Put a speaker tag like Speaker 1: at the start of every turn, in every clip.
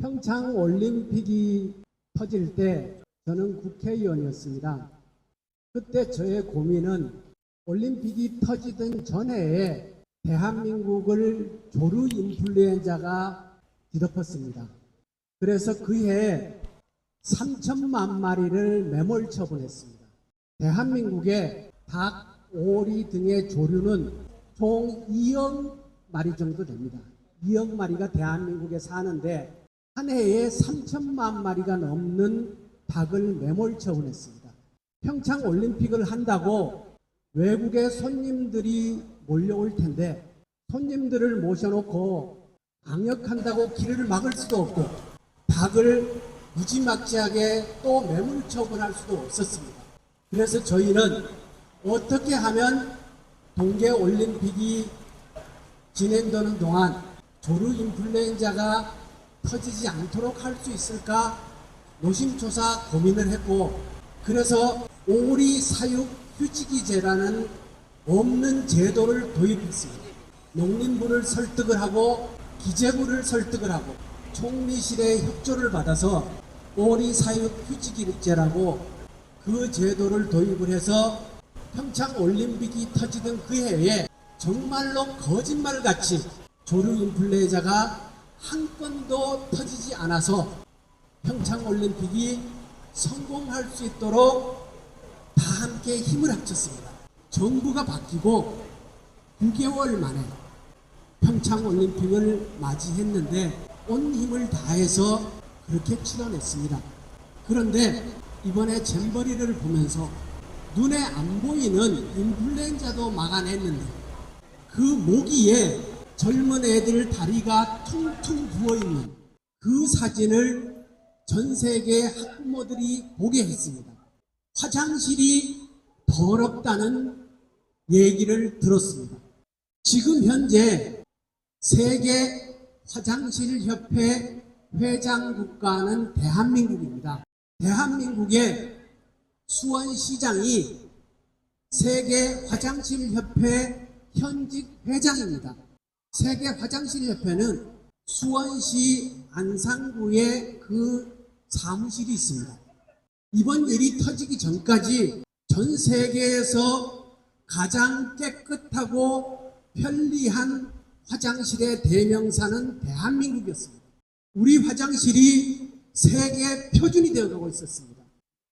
Speaker 1: 평창 올림픽이 터질 때 저는 국회의원이었습니다. 그때 저의 고민은 올림픽이 터지던 전해에 대한민국을 조류 인플루엔자가 뒤덮었습니다. 그래서 그해 3천만 마리를 매몰 처분했습니다. 대한민국의 닭, 오리 등의 조류는 총 2억 마리 정도 됩니다. 2억 마리가 대한민국에 사는데 한 해에 3천만 마리가 넘는 닭을 매몰 처분했습니다. 평창 올림픽을 한다고 외국의 손님들이 몰려올 텐데 손님들을 모셔놓고 방역한다고 길을 막을 수도 없고 닭을 무지막지하게 또 매몰 처분할 수도 없었습니다. 그래서 저희는 어떻게 하면 동계올림픽이 진행되는 동안 조류 인플루엔자가 터지지 않도록 할 수 있을까 노심초사 고민을 했고, 그래서 오리 사육 휴지기제라는 없는 제도를 도입했습니다. 농림부를 설득을 하고 기재부를 설득을 하고 총리실의 협조를 받아서 오리 사육 휴지기제라고 그 제도를 도입을 해서 평창 올림픽이 터지던 그 해에 정말로 거짓말같이 조류 인플루엔자가 한 건도 터지지 않아서 평창 올림픽이 성공할 수 있도록 다 함께 힘을 합쳤습니다. 정부가 바뀌고 9개월 만에 평창 올림픽을 맞이했는데 온 힘을 다해서 그렇게 치러냈습니다. 그런데 이번에 잼버리를 보면서 눈에 안 보이는 인플루엔자도 막아냈는데 그 모기에 젊은 애들 다리가 퉁퉁 부어있는 그 사진을 전 세계 학부모들이 보게 했습니다. 화장실이 더럽다는 얘기를 들었습니다. 지금 현재 세계 화장실협회 회장 국가는 대한민국입니다. 대한민국의 수원시장이 세계 화장실협회 현직 회장입니다. 세계 화장실협회는 수원시 안산구에 그 사무실이 있습니다. 이번 일이 터지기 전까지 전 세계에서 가장 깨끗하고 편리한 화장실의 대명사는 대한민국이었습니다. 우리 화장실이 세계 표준이 되어가고 있었습니다.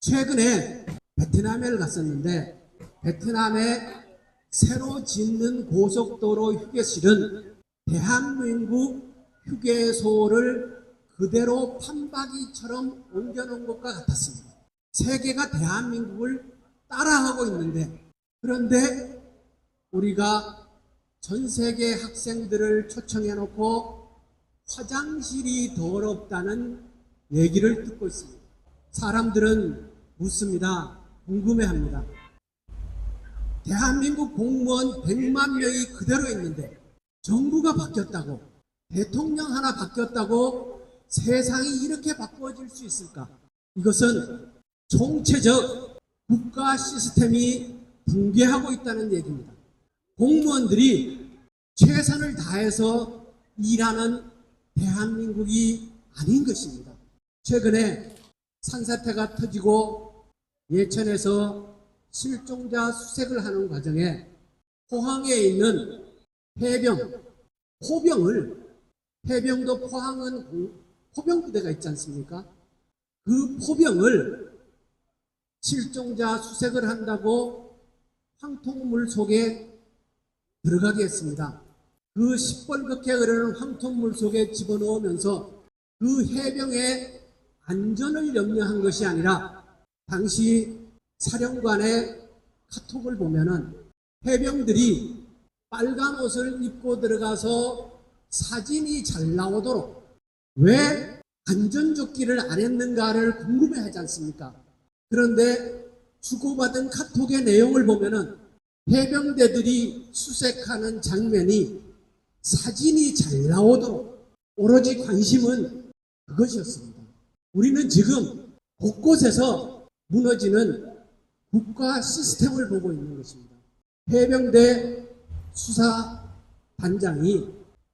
Speaker 1: 최근에 베트남에 갔었는데 베트남에 새로 짓는 고속도로 휴게실은 대한민국 휴게소를 그대로 판박이처럼 옮겨놓은 것과 같았습니다. 세계가 대한민국을 따라하고 있는데, 그런데 우리가 전 세계 학생들을 초청해놓고 화장실이 더럽다는 얘기를 듣고 있습니다. 사람들은 묻습니다. 궁금해합니다. 대한민국 공무원 100만 명이 그대로 있는데 정부가 바뀌었다고, 대통령 하나 바뀌었다고 세상이 이렇게 바꿔질 수 있을까? 이것은 총체적 국가 시스템이 붕괴하고 있다는 얘기입니다. 공무원들이 최선을 다해서 일하는 대한민국이 아닌 것입니다. 최근에 산사태가 터지고 예천에서 실종자 수색을 하는 과정에 포항에 있는 포병을, 해병도 포항은 포병부대가 있지 않습니까? 그 포병을 실종자 수색을 한다고 황토물 속에 들어가게 했습니다. 그 시뻘겋게 흐르는 황토물 속에 집어넣으면서 그 해병의 안전을 염려한 것이 아니라 당시 사령관의 카톡을 보면은 해병들이 빨간 옷을 입고 들어가서 사진이 잘 나오도록 왜 안전조끼를 안 했는가를 궁금해하지 않습니까? 그런데 주고받은 카톡의 내용을 보면은 해병대들이 수색하는 장면이 사진이 잘 나오도록 오로지 관심은 그것이었습니다. 우리는 지금 곳곳에서 무너지는 국가 시스템을 보고 있는 것입니다. 해병대 수사단장이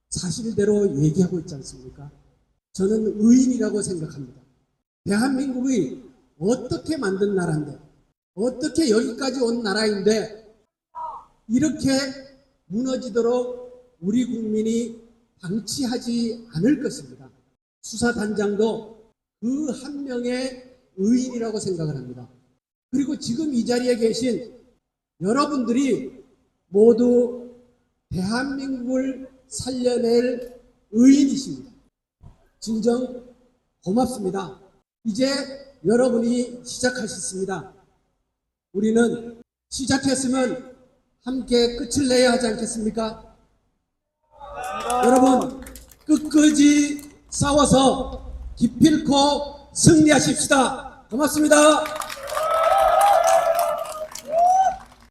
Speaker 1: 사실대로 얘기하고 있지 않습니까? 저는 의인이라고 생각합니다. 대한민국이 어떻게 만든 나라인데, 어떻게 여기까지 온 나라인데 이렇게 무너지도록 우리 국민이 방치하지 않을 것입니다. 수사단장도 그 한 명의 의인이라고 생각을 합니다. 그리고 지금 이 자리에 계신 여러분들이 모두 대한민국을 살려낼 의인이십니다. 진정 고맙습니다. 이제 여러분이 시작하셨습니다. 우리는 시작했으면 함께 끝을 내야 하지 않겠습니까? 여러분, 끝까지 싸워서 기필코 승리하십시다. 고맙습니다.